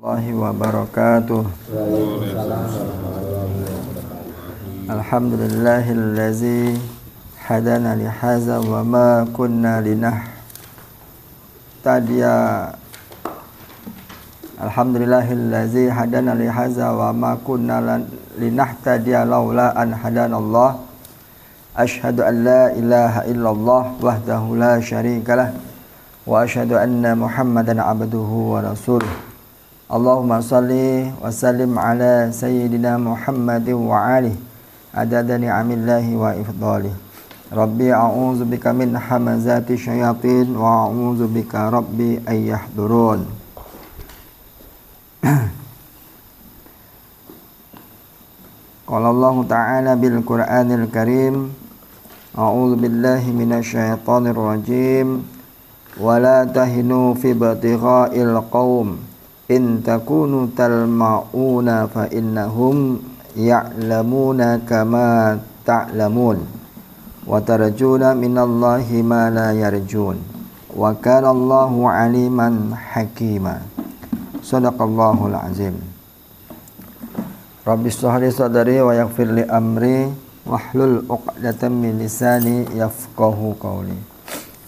Warahmatullahi wabarakatuh. Alhamdulillahillazi hadana li hadza wa ma kunna linahtadiya. Alhamdulillahillazi hadana li hadza wa ma kunna linahtadiya laula an hadanallah. Asyhadu an la ilaha illallah wahdahu la syarikalah wa asyhadu anna Muhammadan abduhu wa rasuluh. Allahumma salli wa sallim ala sayyidina Muhammadin wa alihi adada ni'amillahi wa ifdalih. Rabbi a'udzu bika min hamazati syayatin wa a'udzu bika rabbi ay yahdurun. Qala Allah ta'ala bil Qur'anil Karim, a'udzu billahi minasyaitonir rajim. Wa la tahinu fi ibtigha'il qaum in takunu talma'una fa innahum ya'lamuna kama ta'lamun wa tarjuna minallahi ma la yarjun wa kana Allahu aliman hakima. Shadaqallahul azim. Rabbi shrah li sadri wa yaghfir li amri wahlul 'uqdatam min lisani yafqahu qawli.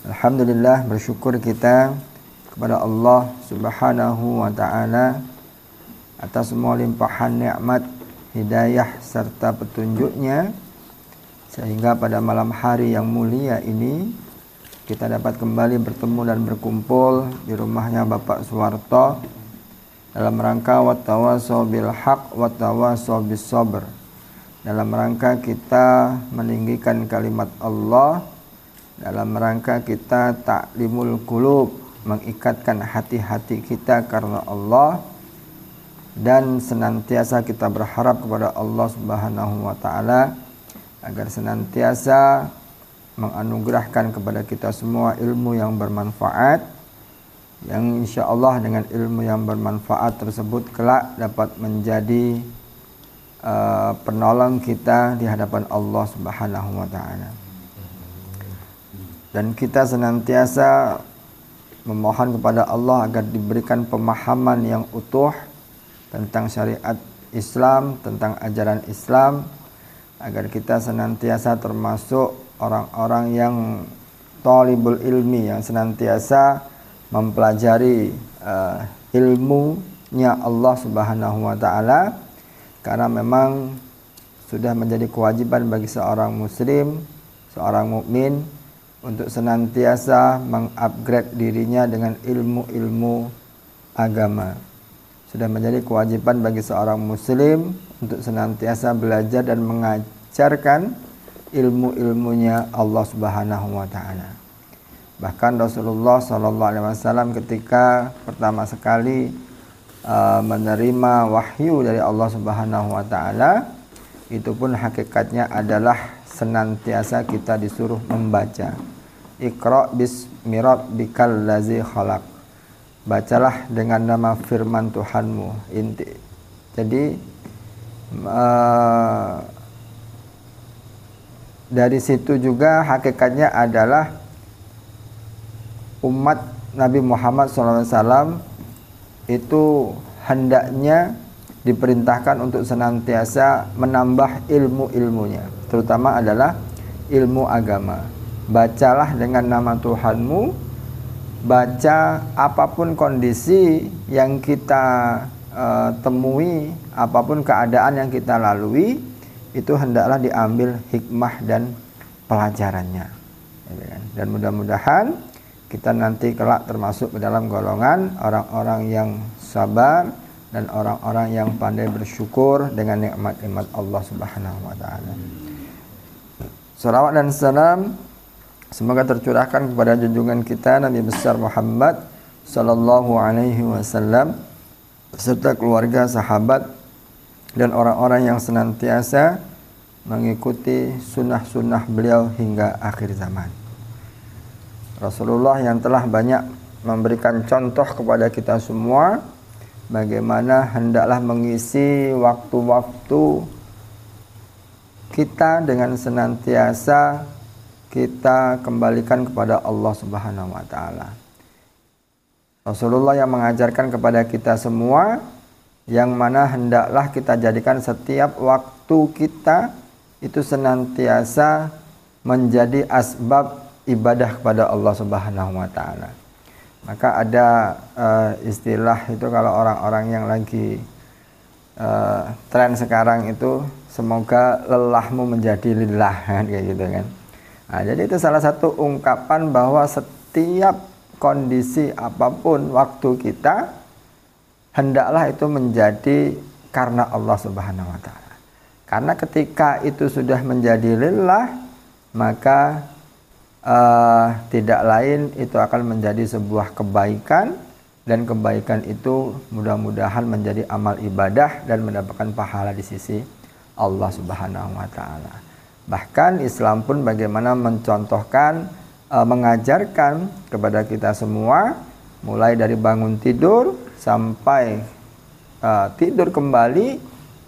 Alhamdulillah, bersyukur kita kepada Allah Subhanahu wa ta'ala atas semua limpahan nikmat, hidayah serta petunjuknya, sehingga pada malam hari yang mulia ini kita dapat kembali bertemu dan berkumpul di rumahnya Bapak Suwarto dalam rangka wattawasau bil haq wattawasau bis sabr, dalam rangka kita meninggikan kalimat Allah, dalam rangka kita ta'limul qulub, mengikatkan hati-hati kita karena Allah, dan senantiasa kita berharap kepada Allah Subhanahu wa ta'ala agar senantiasa menganugerahkan kepada kita semua ilmu yang bermanfaat, yang insya Allah dengan ilmu yang bermanfaat tersebut kelak dapat menjadi penolong kita di hadapan Allah Subhanahu wa ta'ala. Dan kita senantiasa memohon kepada Allah agar diberikan pemahaman yang utuh tentang syariat Islam, tentang ajaran Islam, agar kita senantiasa termasuk orang-orang yang thalibul ilmi, yang senantiasa mempelajari ilmunya Allah Subhanahu wa ta'ala, karena memang sudah menjadi kewajiban bagi seorang muslim, seorang mukmin untuk senantiasa mengupgrade dirinya dengan ilmu-ilmu agama. Sudah menjadi kewajiban bagi seorang muslim untuk senantiasa belajar dan mengajarkan ilmu-ilmunya Allah Subhanahu wa ta'ala. Bahkan Rasulullah SAW ketika pertama sekali menerima wahyu dari Allah Subhanahu wa ta'ala, itu pun hakikatnya adalah senantiasa kita disuruh membaca. Iqra bismi rabbikal ladzi khalaq. Bacalah dengan nama firman Tuhanmu. Jadi dari situ juga hakikatnya adalah umat Nabi Muhammad SAW itu hendaknya diperintahkan untuk senantiasa menambah ilmu-ilmunya, terutama adalah ilmu agama. Bacalah dengan nama Tuhanmu. Baca apapun kondisi yang kita temui, apapun keadaan yang kita lalui, itu hendaklah diambil hikmah dan pelajarannya. Dan mudah-mudahan kita nanti kelak termasuk ke dalam golongan orang-orang yang sabar dan orang-orang yang pandai bersyukur dengan nikmat-nikmat Allah Subhanahu wa ta'ala. Salawat dan salam semoga tercurahkan kepada junjungan kita Nabi besar Muhammad sallallahu alaihi wasallam beserta keluarga, sahabat, dan orang-orang yang senantiasa mengikuti sunnah-sunnah beliau hingga akhir zaman. Rasulullah yang telah banyak memberikan contoh kepada kita semua bagaimana hendaklah mengisi waktu-waktu kita dengan senantiasa kita kembalikan kepada Allah Subhanahu wa ta'ala. Rasulullah yang mengajarkan kepada kita semua, yang mana hendaklah kita jadikan setiap waktu kita itu senantiasa menjadi asbab ibadah kepada Allah Subhanahu wa taala. Maka ada istilah itu kalau orang-orang yang lagi tren sekarang itu, semoga lelahmu menjadi lillah, kan, kayak gitu kan. Nah, jadi itu salah satu ungkapan bahwa setiap kondisi apapun waktu kita hendaklah itu menjadi karena Allah Subhanahu wa taala. Karena ketika itu sudah menjadi lillah, maka tidak lain itu akan menjadi sebuah kebaikan, dan kebaikan itu mudah-mudahan menjadi amal ibadah dan mendapatkan pahala di sisi Allah Subhanahu wa taala. Bahkan Islam pun bagaimana mencontohkan, mengajarkan kepada kita semua, mulai dari bangun tidur sampai tidur kembali,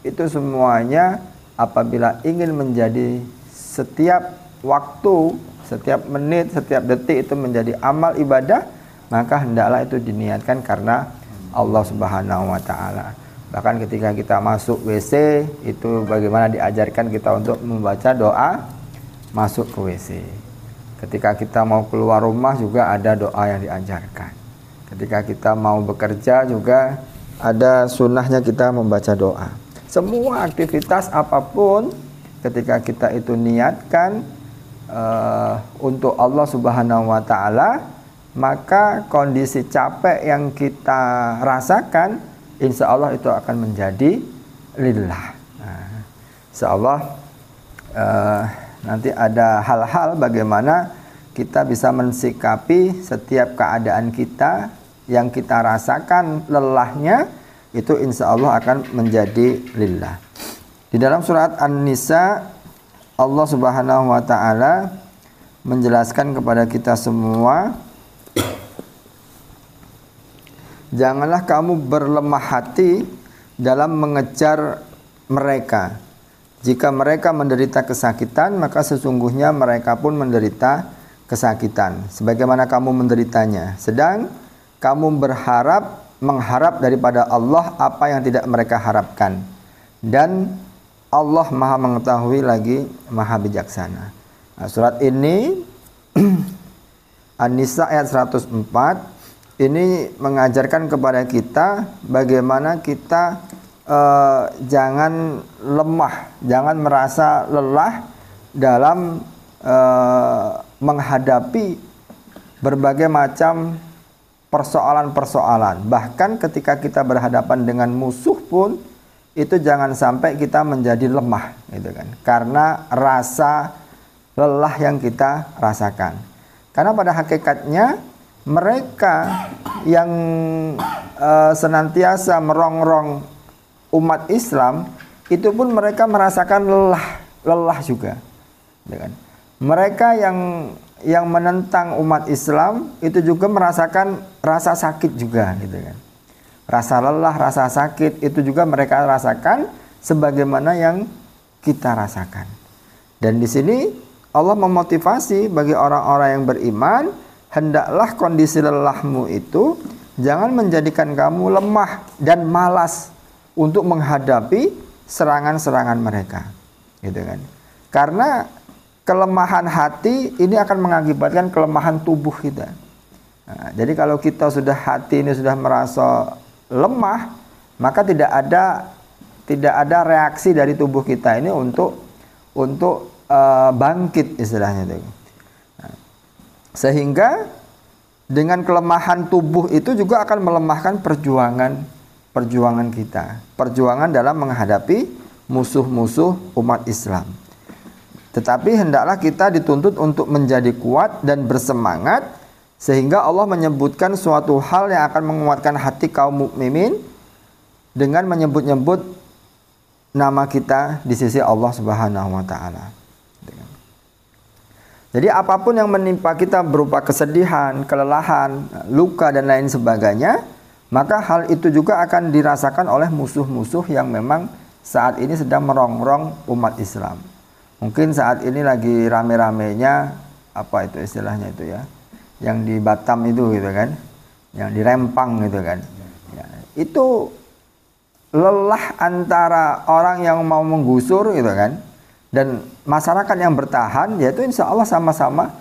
itu semuanya apabila ingin menjadi setiap waktu, setiap menit, setiap detik itu menjadi amal ibadah, maka hendaklah itu diniatkan karena Allah Subhanahu wa taala. Bahkan ketika kita masuk WC, itu bagaimana diajarkan kita untuk membaca doa masuk ke WC. Ketika kita mau keluar rumah juga ada doa yang diajarkan. Ketika kita mau bekerja juga ada sunnahnya kita membaca doa. Semua aktivitas apapun ketika kita itu niatkan untuk Allah Subhanahu wa taala, maka kondisi capek yang kita rasakan insya Allah itu akan menjadi lillah. Nah, insya Allah nanti ada hal-hal bagaimana kita bisa mensikapi setiap keadaan kita yang kita rasakan lelahnya, itu insya Allah akan menjadi lillah. Di dalam surat An-Nisa, Allah Subhanahu wa taala menjelaskan kepada kita semua, janganlah kamu berlemah hati dalam mengejar mereka. Jika mereka menderita kesakitan, maka sesungguhnya mereka pun menderita kesakitan sebagaimana kamu menderitanya. Sedang kamu mengharap daripada Allah apa yang tidak mereka harapkan. Dan Allah Maha mengetahui lagi Maha bijaksana. Nah, surat ini An-Nisa ayat 104 ini mengajarkan kepada kita bagaimana kita jangan lemah, jangan merasa lelah dalam menghadapi berbagai macam persoalan-persoalan. Bahkan ketika kita berhadapan dengan musuh pun itu jangan sampai kita menjadi lemah, gitu kan? Karena rasa lelah yang kita rasakan. Karena pada hakikatnya mereka yang senantiasa merongrong umat Islam itu pun mereka merasakan lelah juga, gitu kan? Mereka yang menentang umat Islam itu juga merasakan rasa sakit juga, gitu kan? Rasa lelah, rasa sakit itu juga mereka rasakan sebagaimana yang kita rasakan. Dan di sini Allah memotivasi bagi orang-orang yang beriman, hendaklah kondisi lelahmu itu jangan menjadikan kamu lemah dan malas untuk menghadapi serangan-serangan mereka, gitu kan? Karena kelemahan hati ini akan mengakibatkan kelemahan tubuh kita. Nah, jadi kalau kita sudah hati ini sudah merasa lemah, maka tidak ada reaksi dari tubuh kita ini untuk bangkit istilahnya itu. Nah, sehingga dengan kelemahan tubuh itu juga akan melemahkan perjuangan kita, perjuangan dalam menghadapi musuh-musuh umat Islam. Tetapi hendaklah kita dituntut untuk menjadi kuat dan bersemangat, sehingga Allah menyebutkan suatu hal yang akan menguatkan hati kaum mukminin dengan menyebut-nyebut nama kita di sisi Allah Subhanahu wa taala. Jadi apapun yang menimpa kita berupa kesedihan, kelelahan, luka dan lain sebagainya, maka hal itu juga akan dirasakan oleh musuh-musuh yang memang saat ini sedang merongrong umat Islam. Mungkin saat ini lagi rame-ramenya apa itu istilahnya itu ya, yang di Batam itu, gitu kan, yang dirempang gitu kan. Ya, itu lelah antara orang yang mau menggusur gitu kan, dan masyarakat yang bertahan, yaitu insya Allah sama-sama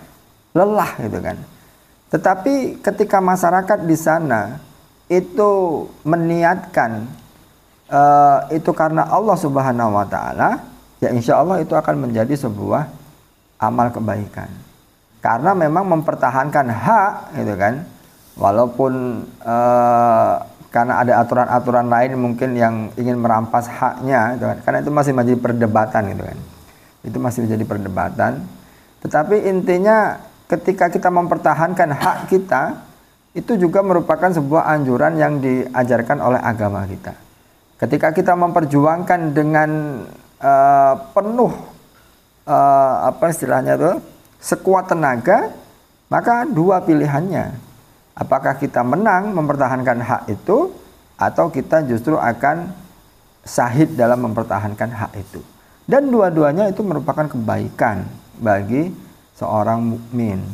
lelah gitu kan. Tetapi ketika masyarakat di sana itu meniatkan itu karena Allah Subhanahu wa Ta'ala, ya insya Allah itu akan menjadi sebuah amal kebaikan. Karena memang mempertahankan hak gitu kan, walaupun karena ada aturan-aturan lain mungkin yang ingin merampas haknya gitu kan, karena itu masih menjadi perdebatan gitu kan, itu masih menjadi perdebatan. Tetapi intinya ketika kita mempertahankan hak kita, itu juga merupakan sebuah anjuran yang diajarkan oleh agama kita. Ketika kita memperjuangkan dengan penuh apa istilahnya tuh, sekuat tenaga, maka dua pilihannya. Apakah kita menang mempertahankan hak itu, atau kita justru akan syahid dalam mempertahankan hak itu. Dan dua-duanya itu merupakan kebaikan bagi seorang mukmin.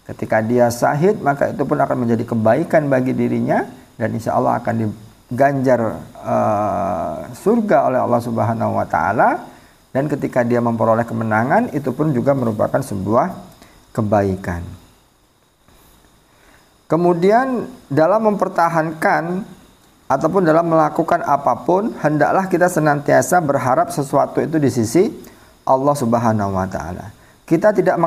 Ketika dia syahid, maka itu pun akan menjadi kebaikan bagi dirinya, dan insya Allah akan diganjar surga oleh Allah Subhanahu wa Ta'ala. Dan ketika dia memperoleh kemenangan, itu pun juga merupakan sebuah kebaikan. Kemudian dalam mempertahankan ataupun dalam melakukan apapun, hendaklah kita senantiasa berharap sesuatu itu di sisi Allah Subhanahu wa Ta'ala. Kita tidak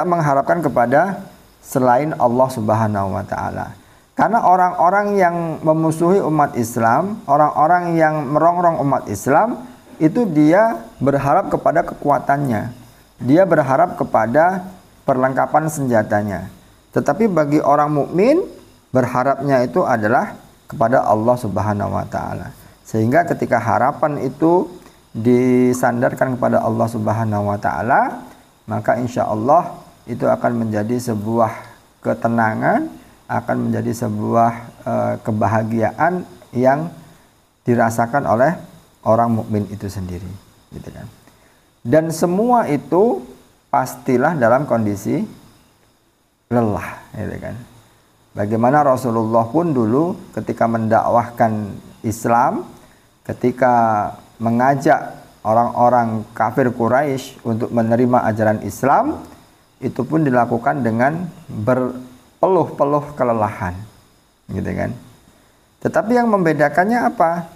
mengharapkan kepada selain Allah Subhanahu wa Ta'ala. Karena orang-orang yang memusuhi umat Islam, orang-orang yang merongrong umat Islam, itu dia berharap kepada kekuatannya, dia berharap kepada perlengkapan senjatanya. Tetapi bagi orang mukmin, berharapnya itu adalah kepada Allah Subhanahu wa Ta'ala. Sehingga ketika harapan itu disandarkan kepada Allah Subhanahu wa Ta'ala, maka insya Allah itu akan menjadi sebuah ketenangan, akan menjadi sebuah kebahagiaan yang dirasakan oleh orang mukmin itu sendiri, gitu kan. Dan semua itu pastilah dalam kondisi lelah, gitu kan. Bagaimana Rasulullah pun dulu ketika mendakwahkan Islam, ketika mengajak orang-orang kafir Quraisy untuk menerima ajaran Islam, itu pun dilakukan dengan berpeluh-peluh kelelahan, gitu kan. Tetapi yang membedakannya apa?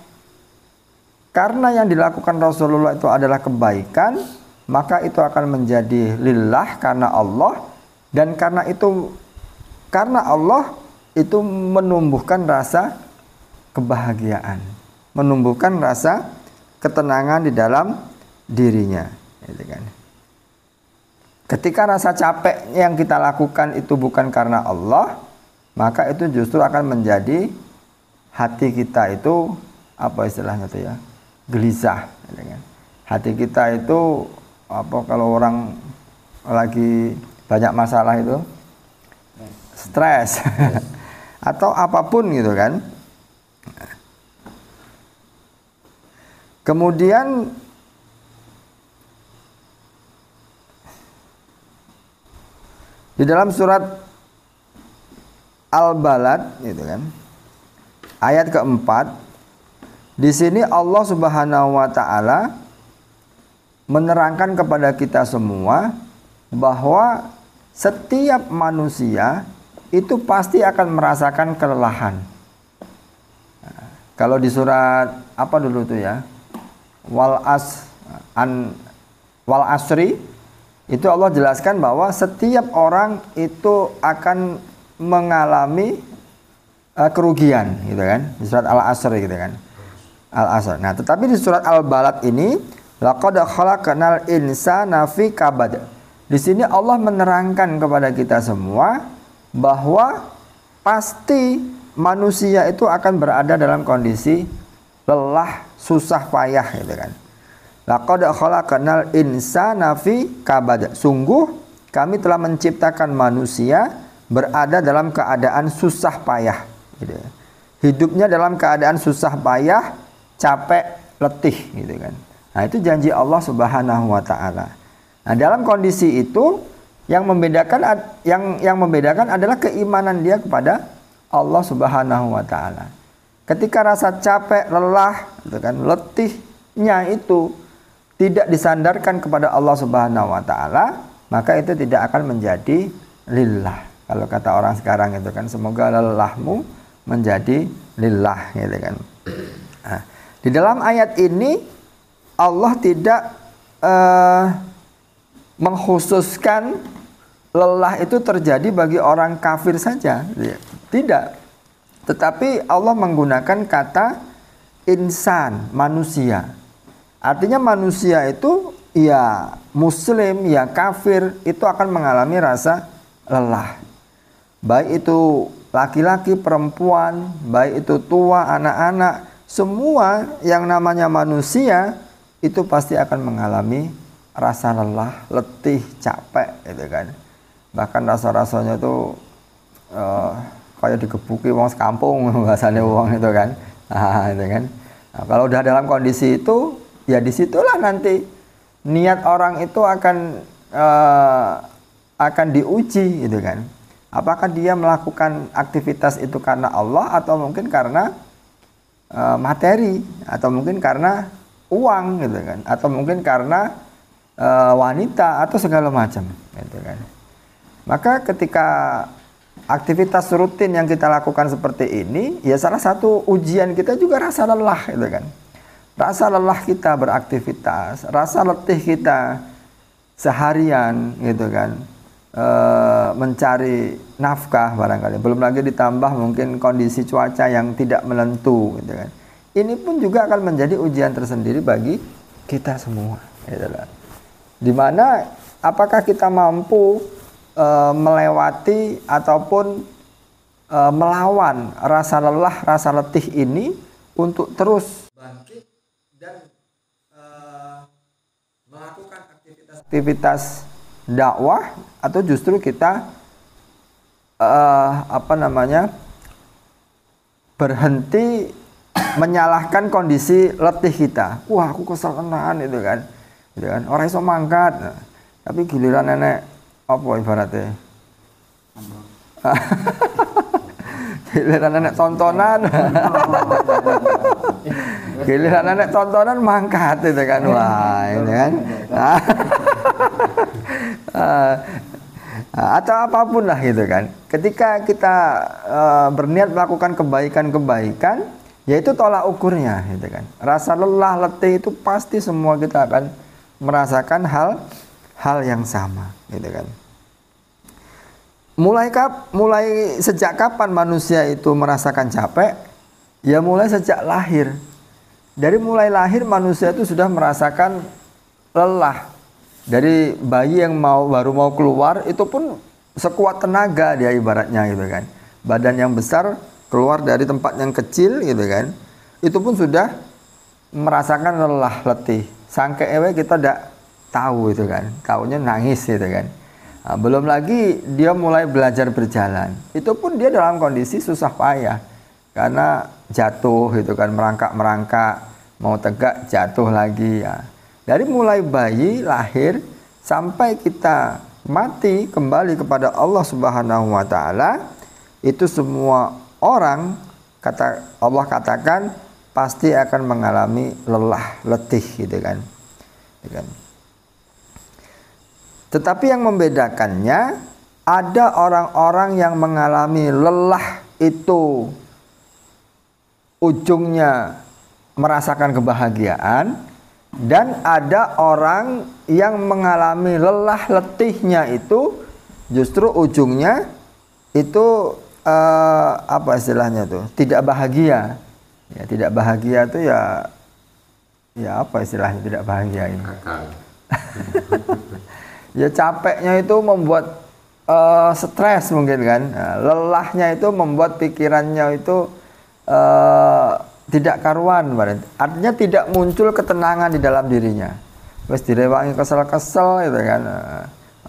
Karena yang dilakukan Rasulullah itu adalah kebaikan, maka itu akan menjadi lillah, karena Allah. Dan karena Allah itu menumbuhkan rasa kebahagiaan, menumbuhkan rasa ketenangan di dalam dirinya, gitu kan. Ketika rasa capek yang kita lakukan itu bukan karena Allah, maka itu justru akan menjadi hati kita itu apa istilahnya itu ya, gelisah, gitu kan. Hati kita itu apa, kalau orang lagi banyak masalah itu stres atau apapun gitu kan. Kemudian di dalam surat Al-Balad gitu kan, ayat keempat, di sini Allah Subhanahu wa Ta'ala menerangkan kepada kita semua bahwa setiap manusia itu pasti akan merasakan kelelahan. Nah, kalau di surat apa dulu tuh ya, wal asri, itu Allah jelaskan bahwa setiap orang itu akan mengalami kerugian, gitu kan, di surat Al-Asr gitu kan, Al-Asr. Nah, tetapi di surat Al-Balad ini, laqad khalaqnal insana fi kabad. Di sini Allah menerangkan kepada kita semua bahwa pasti manusia itu akan berada dalam kondisi lelah, susah payah, gitu kan. Laqad khalaqnal insana fi kabad. Sungguh kami telah menciptakan manusia berada dalam keadaan susah payah, gitu. Hidupnya dalam keadaan susah payah, capek, letih, gitu kan. Nah, itu janji Allah Subhanahu wa Ta'ala. Nah, dalam kondisi itu Yang membedakan adalah keimanan dia kepada Allah Subhanahu wa taala. Ketika rasa capek, lelah, gitu kan, letihnya itu tidak disandarkan kepada Allah Subhanahu wa taala, maka itu tidak akan menjadi lillah. Kalau kata orang sekarang itu kan, semoga lelahmu menjadi lillah, gitu kan. Nah, di dalam ayat ini Allah tidak mengkhususkan lelah itu terjadi bagi orang kafir saja, tidak. Tetapi Allah menggunakan kata insan, manusia. Artinya manusia itu ya muslim, ya kafir, itu akan mengalami rasa lelah. Baik itu laki-laki, perempuan, baik itu tua, anak-anak, semua yang namanya manusia itu pasti akan mengalami rasa lelah, letih, capek, gitu kan. Bahkan rasa-rasanya itu kayak digebuki wong sekampung bahasanya wong itu kan. Nah, itu kan. Nah, kalau udah dalam kondisi itu, ya disitulah nanti niat orang itu akan diuji, gitu kan. Apakah dia melakukan aktivitas itu karena Allah atau mungkin karena materi, atau mungkin karena uang, gitu kan, atau mungkin karena wanita atau segala macam, gitu kan. Maka ketika aktivitas rutin yang kita lakukan seperti ini, ya salah satu ujian kita juga rasa lelah, gitu kan. Rasa lelah kita beraktivitas, rasa letih kita seharian, gitu kan, mencari nafkah barangkali. Belum lagi ditambah mungkin kondisi cuaca yang tidak menentu, gitu kan. Ini pun juga akan menjadi ujian tersendiri bagi kita semua, gitu kan. Dimana apakah kita mampu melewati ataupun melawan rasa lelah, rasa letih ini untuk terus bangkit dan melakukan aktivitas dakwah, atau justru kita berhenti menyalahkan kondisi letih kita. Wah, aku kesel tenan itu kan. Gitu kan. Orang iso mangkat. Nah, tapi giliran nenek apa ibaratnya? Giliran nenek tontonan. Giliran nenek tontonan mangkat itu kan. Wah, ini kan. Atau apapun lah gitu kan. Ketika kita berniat melakukan kebaikan-kebaikan, yaitu tolak ukurnya gitu kan. Rasa lelah, letih itu pasti semua kita akan merasakan hal yang sama, gitu kan. Mulai sejak kapan manusia itu merasakan capek? Ya mulai sejak lahir. Dari mulai lahir manusia itu sudah merasakan lelah. Dari bayi yang baru mau keluar itu pun sekuat tenaga dia ibaratnya, gitu kan. Badan yang besar keluar dari tempat yang kecil, gitu kan. Itu pun sudah merasakan lelah, letih. Sangke kita tidak tahu itu kan. Taunya nangis, gitu kan. Nah, belum lagi dia mulai belajar berjalan. Itu pun dia dalam kondisi susah payah. Karena jatuh, gitu kan, merangkak-merangkak, mau tegak jatuh lagi ya. Dari mulai bayi lahir sampai kita mati kembali kepada Allah Subhanahu wa taala, itu semua orang Allah katakan pasti akan mengalami lelah, letih, gitu kan. Tetapi yang membedakannya, ada orang-orang yang mengalami lelah itu ujungnya merasakan kebahagiaan, dan ada orang yang mengalami lelah letihnya itu justru ujungnya itu apa istilahnya tuh? Tidak bahagia. Ya, tidak bahagia itu ya apa istilahnya tidak bahagia ini? Ya capeknya itu membuat stres mungkin kan. Nah, lelahnya itu membuat pikirannya itu tidak karuan, artinya tidak muncul ketenangan di dalam dirinya. Wes direwangi kesel-kesel itu kan.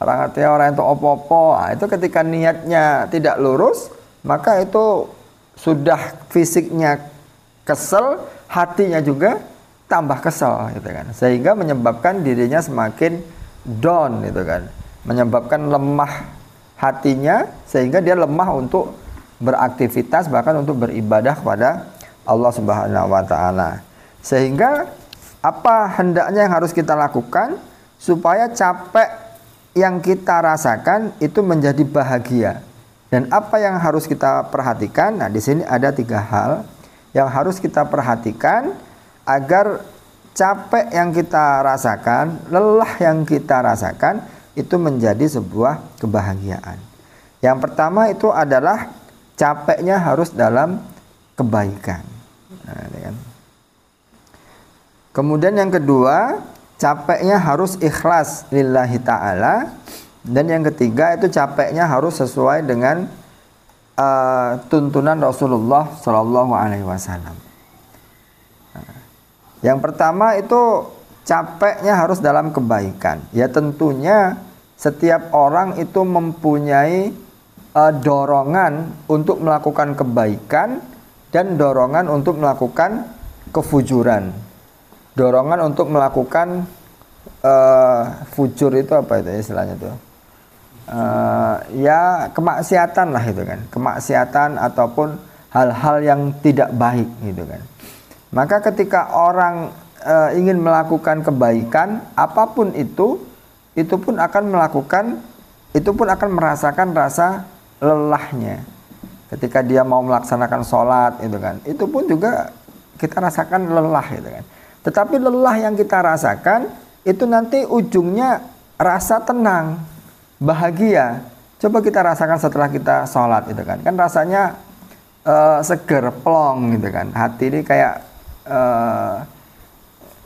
Orang artinya orang itu opo-opo. Nah, itu ketika niatnya tidak lurus, maka itu sudah fisiknya kesel, hatinya juga tambah kesel, gitu kan. Sehingga menyebabkan dirinya semakin down, gitu kan. menyebabkan lemah hatinya sehingga dia lemah untuk beraktivitas, bahkan untuk beribadah kepada Allah Subhanahu wa taala. Sehingga apa hendaknya yang harus kita lakukan supaya capek yang kita rasakan itu menjadi bahagia. Dan apa yang harus kita perhatikan? Nah, di sini ada 3 hal yang harus kita perhatikan agar capek yang kita rasakan, lelah yang kita rasakan itu menjadi sebuah kebahagiaan. Yang pertama itu adalah capeknya harus dalam kebaikan. Nah, ini kan. Kemudian yang kedua, capeknya harus ikhlas lillahi ta'ala. Dan yang ketiga itu capeknya harus sesuai dengan tuntunan Rasulullah Shallallahu Alaihi Wasallam. Yang pertama itu capeknya harus dalam kebaikan. Ya tentunya setiap orang itu mempunyai dorongan untuk melakukan kebaikan dan dorongan untuk melakukan kefujuran. Dorongan untuk melakukan fujur itu apa itu istilahnya tuh? Ya kemaksiatan lah itu kan, kemaksiatan ataupun hal-hal yang tidak baik gitu kan. Maka ketika orang ingin melakukan kebaikan apapun itu pun akan merasakan rasa lelahnya. Ketika dia mau melaksanakan sholat itu kan, itu pun juga kita rasakan lelah gitu kan. Tetapi lelah yang kita rasakan itu nanti ujungnya rasa tenang, bahagia. Coba kita rasakan setelah kita sholat itu kan, kan rasanya seger, plong gitu kan. Hati ini kayak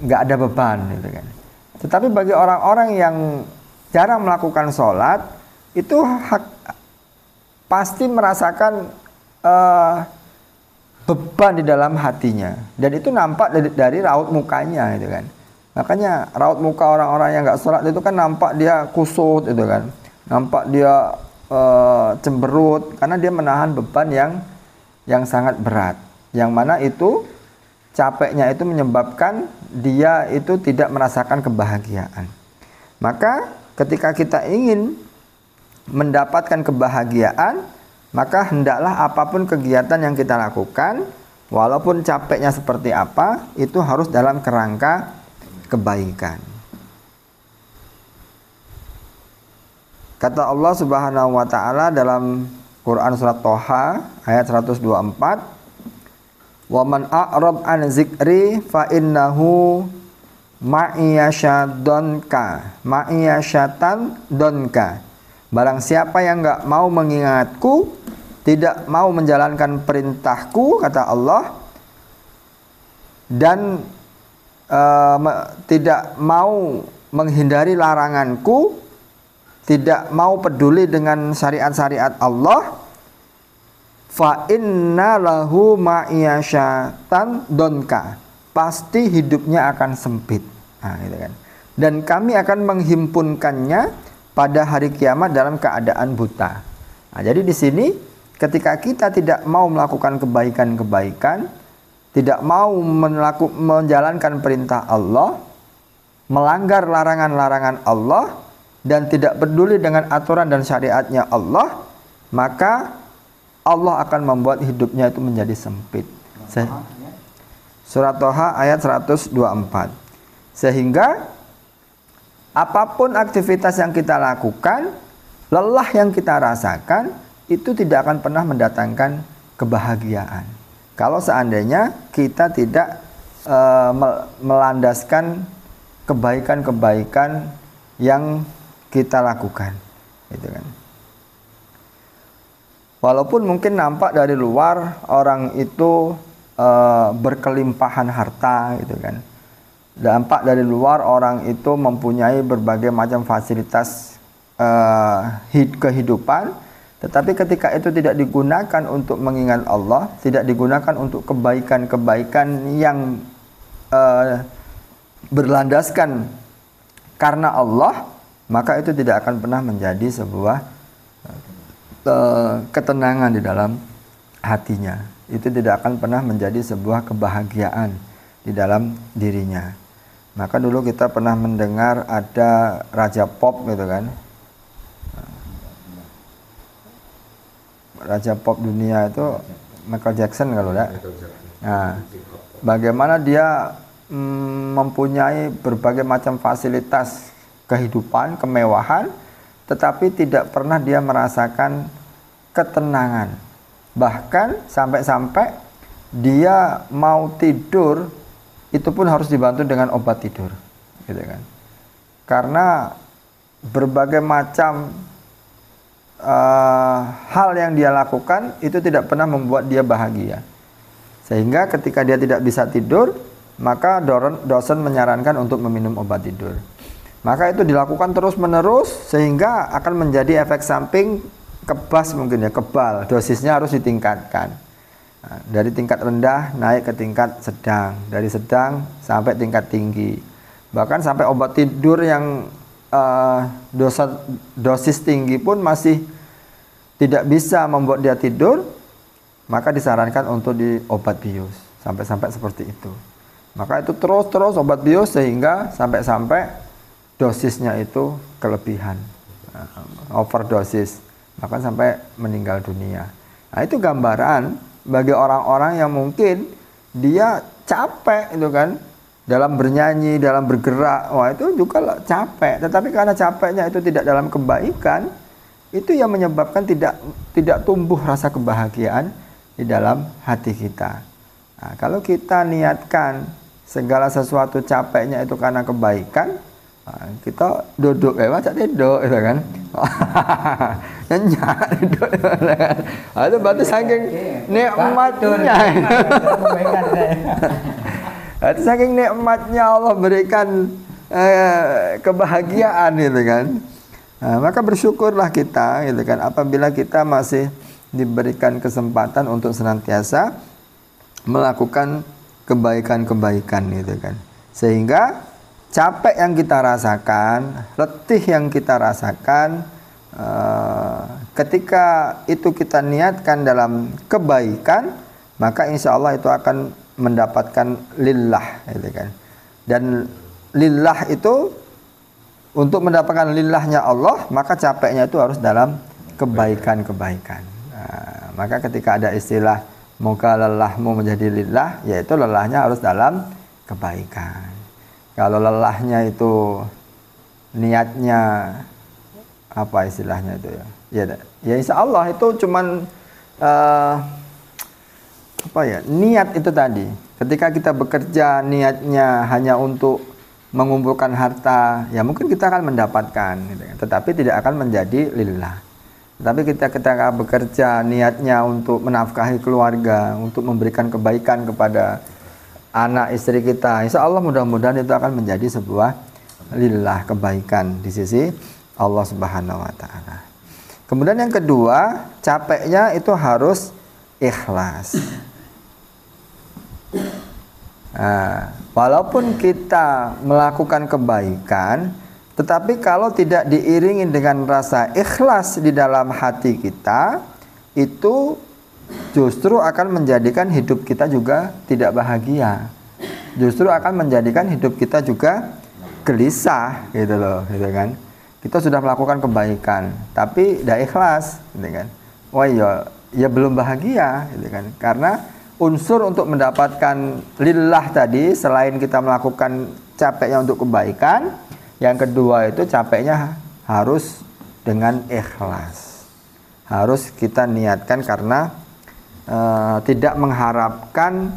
nggak ada beban gitu kan. Tetapi bagi orang-orang yang jarang melakukan sholat itu pasti merasakan beban di dalam hatinya, dan itu nampak dari raut mukanya gitu kan. Makanya raut muka orang-orang yang nggak sholat itu kan nampak dia kusut itu kan, nampak dia cemberut karena dia menahan beban yang sangat berat, yang mana itu capeknya itu menyebabkan dia itu tidak merasakan kebahagiaan. Maka ketika kita ingin mendapatkan kebahagiaan, maka hendaklah apapun kegiatan yang kita lakukan, walaupun capeknya seperti apa, itu harus dalam kerangka kebaikan. Kata Allah Subhanahu wa taala dalam Quran surat Thaha ayat 124, "Wa man a'rab an zikri fa innahu ma'iyasyatan donka." Barang siapa yang enggak mau mengingatku, tidak mau menjalankan perintahku, kata Allah, dan tidak mau menghindari laranganku, tidak mau peduli dengan syariat-syariat Allah, fa inna lahu ma'iyasyatan donka, pasti hidupnya akan sempit. Nah, gitu kan. Dan kami akan menghimpunkannya pada hari kiamat dalam keadaan buta. Nah, jadi di sini ketika kita tidak mau melakukan kebaikan-kebaikan, tidak mau menjalankan perintah Allah, melanggar larangan-larangan Allah, dan tidak peduli dengan aturan dan syariatnya Allah, maka Allah akan membuat hidupnya itu menjadi sempit. Surat Thaha ayat 124. Sehingga apapun aktivitas yang kita lakukan, lelah yang kita rasakan, itu tidak akan pernah mendatangkan kebahagiaan. Kalau seandainya kita tidak melandaskan kebaikan-kebaikan yang kita lakukan, gitu kan. Walaupun mungkin nampak dari luar orang itu berkelimpahan harta, gitu kan. Dampak dari luar orang itu mempunyai berbagai macam fasilitas kehidupan, tetapi ketika itu tidak digunakan untuk mengingat Allah, tidak digunakan untuk kebaikan-kebaikan yang berlandaskan karena Allah, maka itu tidak akan pernah menjadi sebuah ketenangan di dalam hatinya. Itu tidak akan pernah menjadi sebuah kebahagiaan di dalam dirinya. Maka dulu kita pernah mendengar ada raja pop gitu kan, raja pop dunia itu Michael Jackson kalau enggak. Nah, bagaimana dia mempunyai berbagai macam fasilitas kehidupan, kemewahan, tetapi tidak pernah dia merasakan ketenangan. Bahkan sampai-sampai dia mau tidur itu pun harus dibantu dengan obat tidur, gitu kan. Karena berbagai macam hal yang dia lakukan itu tidak pernah membuat dia bahagia. Sehingga ketika dia tidak bisa tidur, maka dosen menyarankan untuk meminum obat tidur. Maka itu dilakukan terus-menerus sehingga akan menjadi efek samping kebas mungkin ya, kebal. Dosisnya harus ditingkatkan. Nah, dari tingkat rendah naik ke tingkat sedang, dari sedang sampai tingkat tinggi. Bahkan sampai obat tidur yang dosis tinggi pun masih tidak bisa membuat dia tidur, maka disarankan untuk obat bius. Sampai-sampai seperti itu. Maka itu terus obat bius sehingga sampai-sampai dosisnya itu kelebihan, overdosis, bahkan sampai meninggal dunia. Nah, itu gambaran bagi orang-orang yang mungkin dia capek itu kan, dalam bernyanyi, dalam bergerak, wah itu juga capek. Tetapi karena capeknya itu tidak dalam kebaikan, itu yang menyebabkan tidak tumbuh rasa kebahagiaan di dalam hati kita. Nah, kalau kita niatkan segala sesuatu capeknya itu karena kebaikan, nah, kita duduk macam tidur itu kan. Nyenyak duduk itu kan. Nah, itu berarti saking nikmatnya. Itu saking nikmatnya Allah berikan kebahagiaan gitu kan. Nah, maka bersyukurlah kita gitu kan apabila kita masih diberikan kesempatan untuk senantiasa melakukan kebaikan-kebaikan gitu kan. Sehingga capek yang kita rasakan, letih yang kita rasakan, ketika itu kita niatkan dalam kebaikan, maka insya Allah itu akan mendapatkan lillah gitu kan. Dan lillah itu, untuk mendapatkan lillahnya Allah, maka capeknya itu harus dalam kebaikan-kebaikan. Nah, maka ketika ada istilah moga lelahmu menjadi lillah, yaitu lelahnya harus dalam kebaikan. Kalau lelahnya itu niatnya apa istilahnya itu ya? Ya insya Allah itu cuman niat itu tadi. Ketika kita bekerja niatnya hanya untuk mengumpulkan harta, ya mungkin kita akan mendapatkan, gitu. Tetapi tidak akan menjadi lillah. Tapi kita ketika bekerja niatnya untuk menafkahi keluarga, untuk memberikan kebaikan kepada anak istri kita, insya Allah mudah-mudahan itu akan menjadi sebuah lillah, kebaikan di sisi Allah Subhanahu wa Ta'ala. Kemudian yang kedua, capeknya itu harus ikhlas. Nah, walaupun kita melakukan kebaikan, tetapi kalau tidak diiringi dengan rasa ikhlas di dalam hati kita, itu justru akan menjadikan hidup kita juga tidak bahagia. Justru akan menjadikan hidup kita juga gelisah gitu loh, gitu kan. Kita sudah melakukan kebaikan, tapi tidak ikhlas, gitu kan. Wah ya belum bahagia, gitu kan. Karena unsur untuk mendapatkan lillah tadi, selain kita melakukan capeknya untuk kebaikan, yang kedua itu capeknya harus dengan ikhlas. Harus kita niatkan karena tidak mengharapkan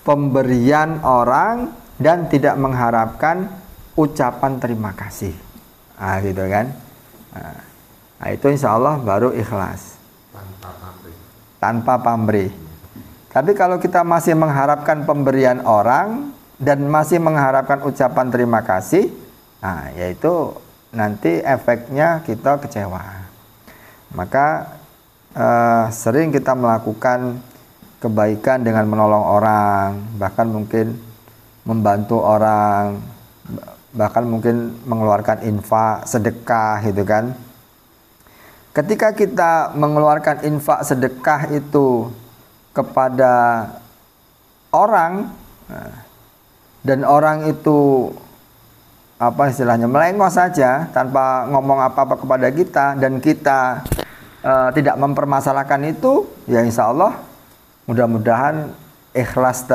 pemberian orang dan tidak mengharapkan ucapan terima kasih. Nah, gitu kan. Nah, itu insya Allah baru ikhlas. Tanpa pamrih. Tapi kalau kita masih mengharapkan pemberian orang dan masih mengharapkan ucapan terima kasih, nah yaitu nanti efeknya kita kecewa. Maka sering kita melakukan kebaikan dengan menolong orang, bahkan mungkin membantu orang, bahkan mungkin mengeluarkan infak, sedekah gitu kan. Ketika kita mengeluarkan infak sedekah itu kepada orang, dan orang itu apa istilahnya melengos saja tanpa ngomong apa-apa kepada kita, dan kita tidak mempermasalahkan itu, ya insya Allah mudah-mudahan ikhlas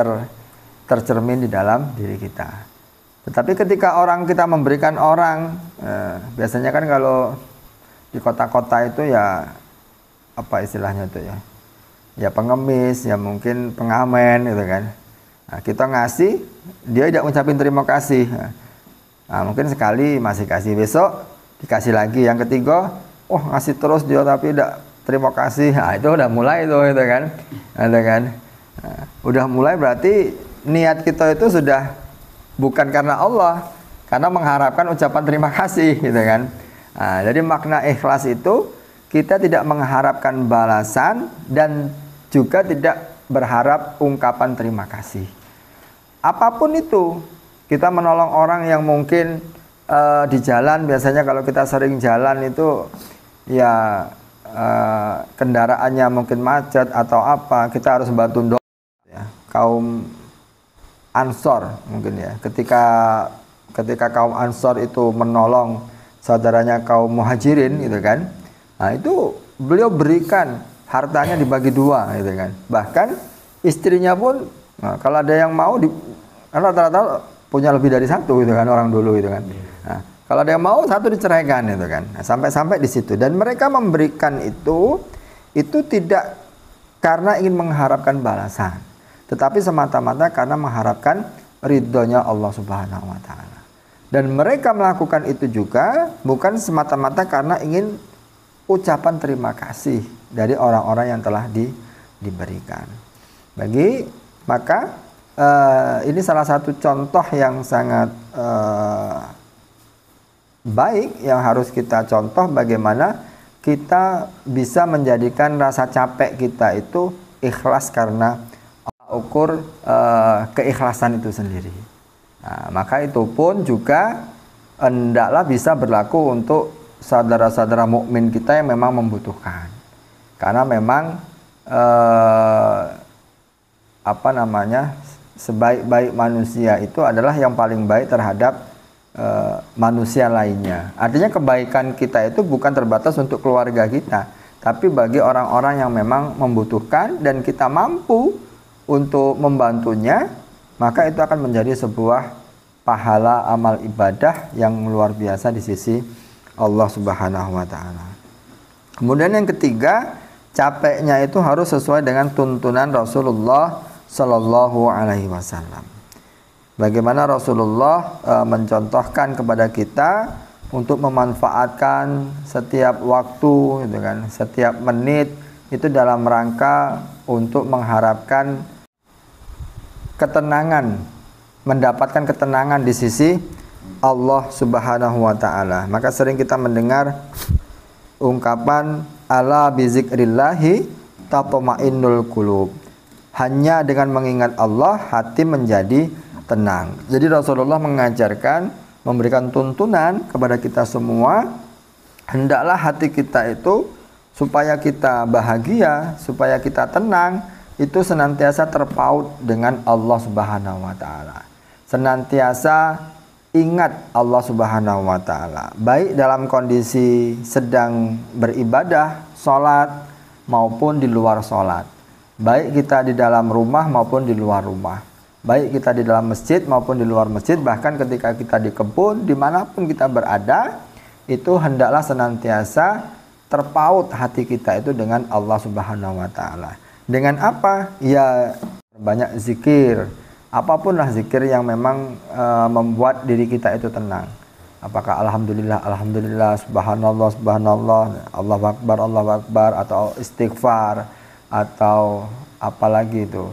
tercermin di dalam diri kita. Tetapi ketika kita memberikan orang, biasanya kan kalau di kota-kota itu ya apa istilahnya itu ya pengemis, ya mungkin pengamen gitu kan. Nah, kita ngasih, dia tidak ngucapin terima kasih. Nah, mungkin sekali masih kasih, besok dikasih lagi, yang ketiga, ngasih terus dia tapi tidak terima kasih. Nah, itu udah mulai itu kan. Ada kan? Nah, udah mulai berarti niat kita itu sudah bukan karena Allah, karena mengharapkan ucapan terima kasih gitu kan. Nah, jadi makna ikhlas itu kita tidak mengharapkan balasan dan juga tidak berharap ungkapan terima kasih. Apapun itu, kita menolong orang yang mungkin di jalan, biasanya kalau kita sering jalan itu ya kendaraannya mungkin macet atau apa, kita harus bantu doa ya. Kaum Ansor mungkin ya, ketika kaum Ansor itu menolong saudaranya kaum Muhajirin gitu kan. Nah, itu beliau berikan hartanya dibagi dua gitu kan. Bahkan istrinya pun kalau ada yang mau karena rata-rata punya lebih dari satu gitu kan orang dulu gitu kan. Nah, kalau ada yang mau satu diceraikan gitu kan. Nah, sampai-sampai di situ, dan mereka memberikan itu tidak karena ingin mengharapkan balasan, tetapi semata-mata karena mengharapkan ridhonya Allah Subhanahu wa taala. Dan mereka melakukan itu juga bukan semata-mata karena ingin ucapan terima kasih dari orang-orang yang telah diberikan. Maka ini salah satu contoh yang sangat baik yang harus kita contoh, bagaimana kita bisa menjadikan rasa capek kita itu ikhlas karena ukur keikhlasan itu sendiri. Nah, maka itu pun juga hendaklah bisa berlaku untuk saudara-saudara mukmin kita yang memang membutuhkan. Karena memang sebaik-baik manusia itu adalah yang paling baik terhadap manusia lainnya. Artinya kebaikan kita itu bukan terbatas untuk keluarga kita, tapi bagi orang-orang yang memang membutuhkan dan kita mampu untuk membantunya, maka itu akan menjadi sebuah pahala amal ibadah yang luar biasa di sisi Allah Subhanahu wa taala. Kemudian yang ketiga, capeknya itu harus sesuai dengan tuntunan Rasulullah sallallahu alaihi wasallam. Bagaimana Rasulullah mencontohkan kepada kita untuk memanfaatkan setiap waktu gitu kan, setiap menit itu dalam rangka untuk mengharapkan ketenangan, mendapatkan ketenangan di sisi Allah Subhanahu wa taala. Maka sering kita mendengar ungkapan ala bizikrillahi tatma'innul qulub. Hanya dengan mengingat Allah hati menjadi tenang. Jadi Rasulullah mengajarkan, memberikan tuntunan kepada kita semua, hendaklah hati kita itu supaya kita bahagia, supaya kita tenang, itu senantiasa terpaut dengan Allah Subhanahu wa taala. Senantiasa ingat Allah Subhanahu wa taala, baik dalam kondisi sedang beribadah, sholat, maupun di luar sholat. Baik kita di dalam rumah maupun di luar rumah. Baik kita di dalam masjid maupun di luar masjid. Bahkan ketika kita di kebun, dimanapun kita berada, itu hendaklah senantiasa terpaut hati kita itu dengan Allah Subhanahu wa taala. Dengan apa? Ya banyak zikir. Apapunlah zikir yang memang membuat diri kita itu tenang. Apakah alhamdulillah, alhamdulillah, subhanallah, subhanallah, Allahu akbar, atau istighfar, atau apalagi itu.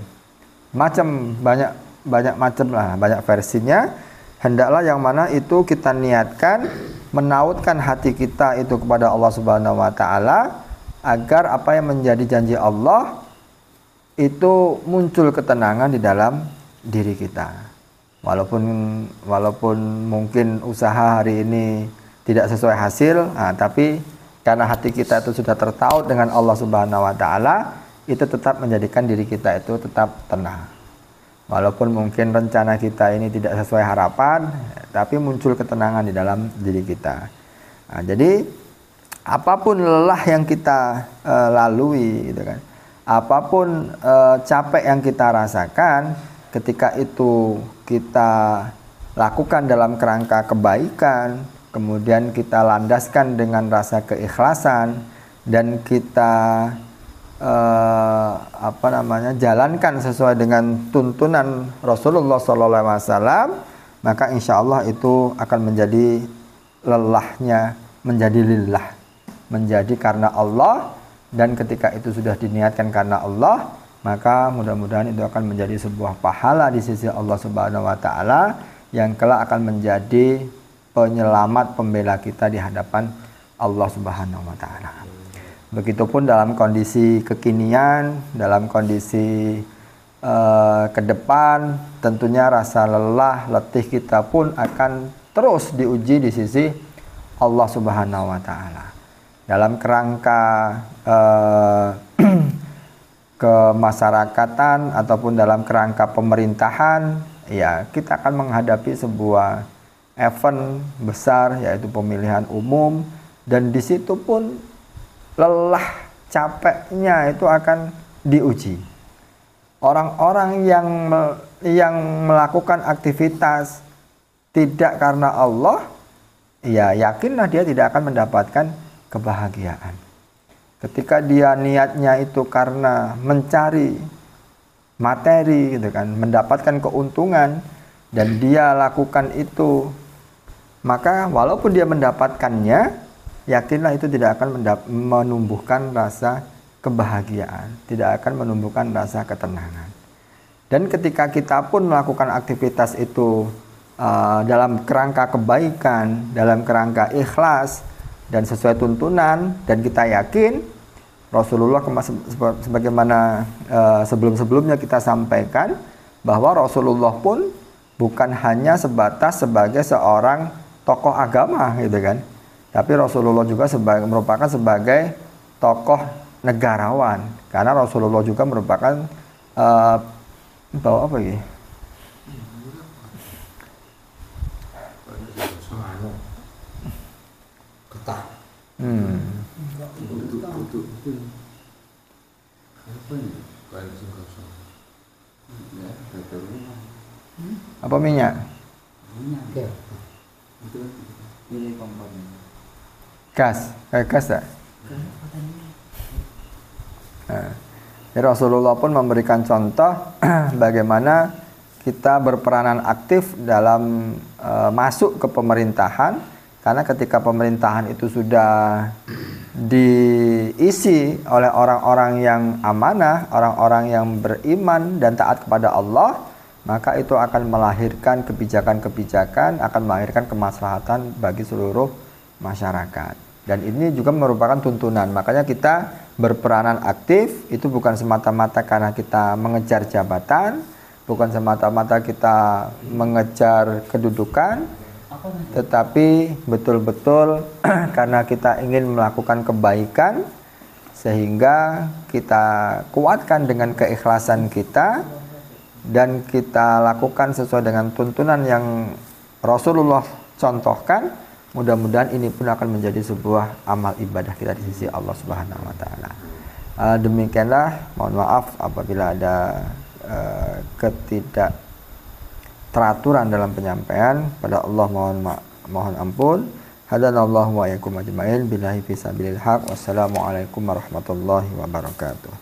Banyak macam lah, banyak versinya. Hendaklah yang mana itu kita niatkan menautkan hati kita itu kepada Allah Subhanahu wa taala, agar apa yang menjadi janji Allah itu muncul ketenangan di dalam diri kita. Walaupun mungkin usaha hari ini tidak sesuai hasil, tapi karena hati kita itu sudah tertaut dengan Allah Subhanahu wa taala, itu tetap menjadikan diri kita itu tetap tenang. Walaupun mungkin rencana kita ini tidak sesuai harapan, tapi muncul ketenangan di dalam diri kita. Jadi apapun lelah yang kita lalui gitu kan, apapun capek yang kita rasakan, ketika itu kita lakukan dalam kerangka kebaikan, kemudian kita landaskan dengan rasa keikhlasan, dan kita jalankan sesuai dengan tuntunan Rasulullah SAW, maka insya Allah itu akan menjadi lelahnya menjadi lillah, menjadi karena Allah. Dan ketika itu sudah diniatkan karena Allah, maka mudah-mudahan itu akan menjadi sebuah pahala di sisi Allah Subhanahu wa taala yang kelak akan menjadi penyelamat pembela kita di hadapan Allah Subhanahu wa taala. Begitupun dalam kondisi kekinian, dalam kondisi ke depan, tentunya rasa lelah, letih kita pun akan terus diuji di sisi Allah Subhanahu wa taala. Dalam kerangka kemasyarakatan ataupun dalam kerangka pemerintahan, ya kita akan menghadapi sebuah event besar, yaitu pemilihan umum, dan di situ pun lelah, capeknya itu akan diuji. Orang-orang yang melakukan aktivitas tidak karena Allah, ya yakinlah dia tidak akan mendapatkan kebahagiaan. Ketika dia niatnya itu karena mencari materi gitu kan, mendapatkan keuntungan, dan dia lakukan itu, maka walaupun dia mendapatkannya, yakinlah itu tidak akan menumbuhkan rasa kebahagiaan, tidak akan menumbuhkan rasa ketenangan. Dan ketika kita pun melakukan aktivitas itu dalam kerangka kebaikan, dalam kerangka ikhlas dan sesuai tuntunan, dan kita yakin Rasulullah sebagaimana sebelum-sebelumnya kita sampaikan, bahwa Rasulullah pun bukan hanya sebatas sebagai seorang tokoh agama gitu kan, tapi Rasulullah juga merupakan sebagai tokoh negarawan, karena Rasulullah juga merupakan bawa apa ya? Apa minyak? Gas, gas tak? Jadi Rasulullah pun memberikan contoh bagaimana kita berperanan aktif dalam masuk ke pemerintahan, karena ketika pemerintahan itu sudah diisi oleh orang-orang yang amanah, orang-orang yang beriman dan taat kepada Allah, maka itu akan melahirkan kebijakan-kebijakan, akan melahirkan kemaslahatan bagi seluruh masyarakat. Dan ini juga merupakan tuntunan. Makanya kita berperanan aktif itu bukan semata-mata karena kita mengejar jabatan, bukan semata-mata kita mengejar kedudukan, tetapi betul-betul karena kita ingin melakukan kebaikan, sehingga kita kuatkan dengan keikhlasan kita, dan kita lakukan sesuai dengan tuntunan yang Rasulullah contohkan. Mudah-mudahan ini pun akan menjadi sebuah amal ibadah kita di sisi Allah Subhanahu wa taala. Demikianlah, mohon maaf apabila ada ketidakteraturan dalam penyampaian. Pada Allah mohon ampun. Hadanallahu wa iyyakum ajmain billahi fi sabilil haq. Wassalamualaikum warahmatullahi wabarakatuh.